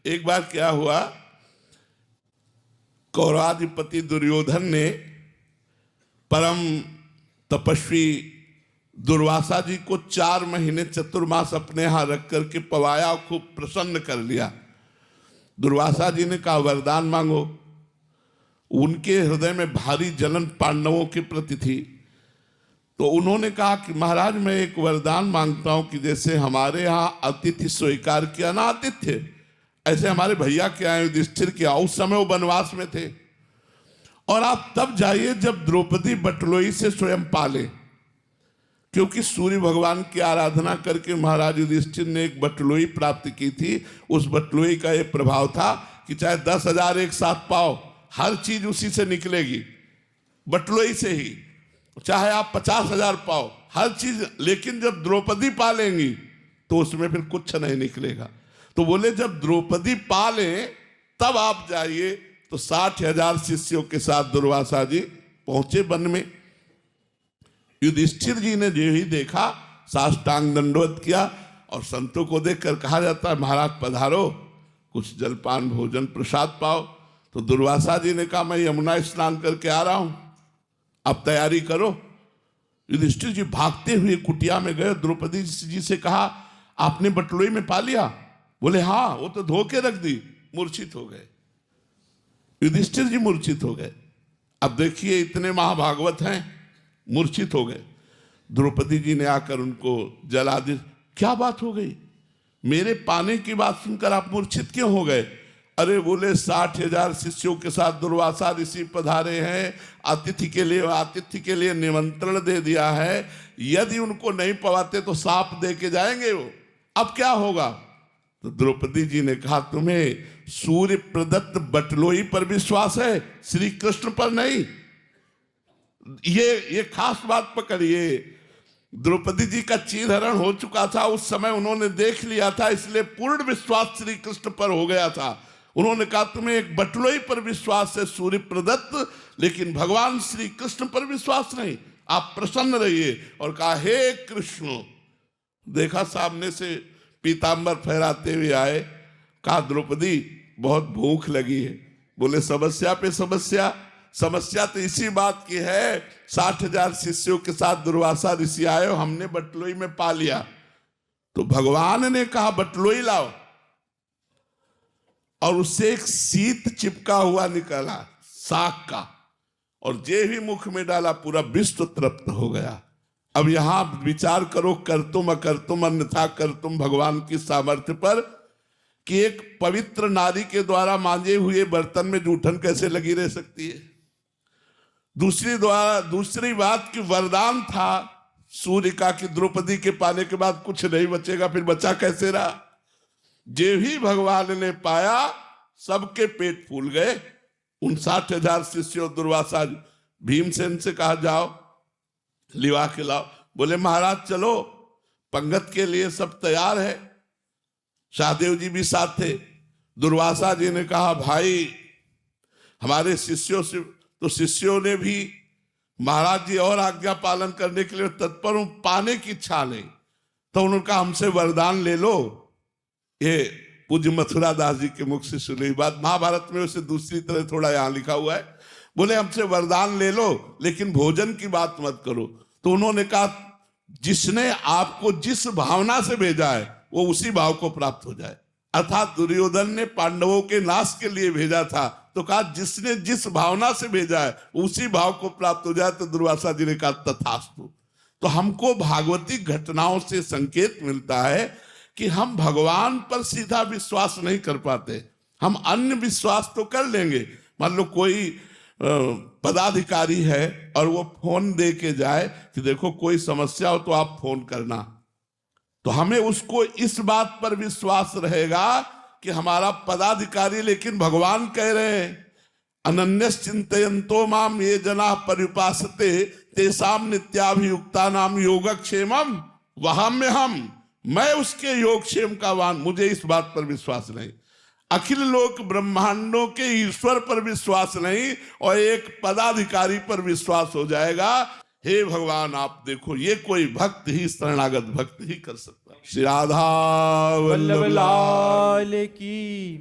एक बार क्या हुआ, कौरवाधिपति दुर्योधन ने परम तपस्वी दुर्वासा जी को 4 महीने चतुर्मास अपने यहां रख करके पवाया, खूब प्रसन्न कर लिया। दुर्वासा जी ने कहा वरदान मांगो। उनके हृदय में भारी जलन पांडवों के प्रति थी, तो उन्होंने कहा कि महाराज मैं एक वरदान मांगता हूं कि जैसे हमारे यहाँ अतिथि स्वीकार किया ना आतिथ्य, ऐसे हमारे भैया के आए युधिष्ठिर के आओ, उस समय वो वनवास में थे, और आप तब जाइए जब द्रौपदी बटलोई से स्वयं पाले, क्योंकि सूर्य भगवान की आराधना करके महाराज युधिष्ठिर ने एक बटलोई प्राप्त की थी। उस बटलोई का ये प्रभाव था कि चाहे 10,000 एक साथ पाओ, हर चीज उसी से निकलेगी, बटलोई से ही। चाहे आप 50,000 पाओ, हर चीज, लेकिन जब द्रौपदी पालेंगी तो उसमें फिर कुछ नहीं निकलेगा। तो बोले जब द्रौपदी पाले तब आप जाइए। तो 60,000 शिष्यों के साथ दुर्वासा जी पहुंचे वन में। युधिष्ठिर जी ने जो ही देखा साष्टांग दंडवत किया, और संतों को देखकर कहा जाता है महाराज पधारो, कुछ जलपान भोजन प्रसाद पाओ। तो दुर्वासा जी ने कहा मैं यमुना स्नान करके आ रहा हूं, अब तैयारी करो। युधिष्ठिर जी भागते हुए कुटिया में गए, द्रौपदी जी से कहा आपने बटलोई में पा लिया? बोले हाँ, वो तो धो के रख दी। मूर्छित हो गए, युधिष्ठिर जी मूर्छित हो गए। अब देखिए इतने महाभागवत हैं, मूर्छित हो गए। द्रौपदी जी ने आकर उनको जला दी। क्या बात हो गई, मेरे पाने की बात सुनकर आप मूर्छित क्यों हो गए? अरे बोले 60,000 शिष्यों के साथ दुर्वासा ऋषि पधारे हैं, आतिथ्य के लिए निमंत्रण दे दिया है, यदि उनको नहीं पवाते तो साप दे के जाएंगे वो, अब क्या होगा? तो द्रौपदी जी ने कहा तुम्हें सूर्य प्रदत्त बटलोई पर विश्वास है, श्री कृष्ण पर नहीं। ये खास बात पकड़िए। द्रौपदी जी का चीरहरण हो चुका था, उस समय उन्होंने देख लिया था, इसलिए पूर्ण विश्वास श्री कृष्ण पर हो गया था। उन्होंने कहा तुम्हें एक बटलोई पर विश्वास है सूर्य प्रदत्त, लेकिन भगवान श्री कृष्ण पर विश्वास नहीं, आप प्रसन्न रहिए। और कहा हे कृष्ण। देखा सामने से पीतांबर फहराते हुए आए। कहा द्रौपदी बहुत भूख लगी है। बोले समस्या पे समस्या, समस्या तो इसी बात की है 60,000 शिष्यों के साथ दुर्वासा ऋषि आए, हमने बटलोई में पा लिया। तो भगवान ने कहा बटलोई लाओ, और उससे एक शीत चिपका हुआ निकला साग का, और जे भी मुख में डाला पूरा विश्व तृप्त हो गया। अब यहां विचार करो कर्तुम अकर्तुम अन्यथा कर्तुम भगवान की सामर्थ्य पर, कि एक पवित्र नारी के द्वारा मांजे हुए बर्तन में जूठन कैसे लगी रह सकती है। दूसरी बात कि वरदान था सूर्य का कि द्रौपदी के पाने के बाद कुछ नहीं बचेगा, फिर बचा कैसे रहा? जे ही भगवान ने पाया सबके पेट फूल गए। उन 60,000 शिष्यों दुर्वासा भीमसेन से कहा जाओ लिवा के लाओ। बोले महाराज चलो, पंगत के लिए सब तैयार है। शाहदेव जी भी साथ थे। दुर्वासा जी ने कहा भाई हमारे शिष्यों से, तो शिष्यों ने भी महाराज जी और आज्ञा पालन करने के लिए तत्पर हूं, पाने की इच्छा नहीं। तो उन्होंने कहा हमसे वरदान ले लो। ये पूज्य मथुरा दास जी के मुख से सुनी बात, महाभारत में उसे दूसरी तरह थोड़ा यहां लिखा हुआ है। बोले हमसे वरदान ले लो लेकिन भोजन की बात मत करो। तो उन्होंने कहा जिसने आपको जिस भावना से भेजा है वो उसी भाव को प्राप्त हो जाए। अर्थात दुर्योधन ने पांडवों के नाश के लिए भेजा था, तो कहा जिसने जिस भावना से भेजा है उसी भाव को प्राप्त हो जाए। तो दुर्वासा जी ने कहा तथास्तु। तो हमको भागवती घटनाओं से संकेत मिलता है कि हम भगवान पर सीधा विश्वास नहीं कर पाते, हम अन्य विश्वास तो कर लेंगे। मान लो कोई पदाधिकारी है और वो फोन दे के जाए कि देखो कोई समस्या हो तो आप फोन करना, तो हमें उसको इस बात पर विश्वास रहेगा कि हमारा पदाधिकारी, लेकिन भगवान कह रहे हैं अनन्यस चिंतयन्तो माम ये जना पर्युपासते तेषाम नित्याभियुक्ता नाम योगक्षेमम वहाम्यहम्। मैं उसके योगक्षेम का वान, मुझे इस बात पर विश्वास नहीं। अखिल लोक ब्रह्मांडों के ईश्वर पर विश्वास नहीं और एक पदाधिकारी पर विश्वास हो जाएगा। हे भगवान आप देखो, ये कोई भक्त ही शरणागत भक्त ही कर सकता है। श्री राधा वल्लभ लाल की।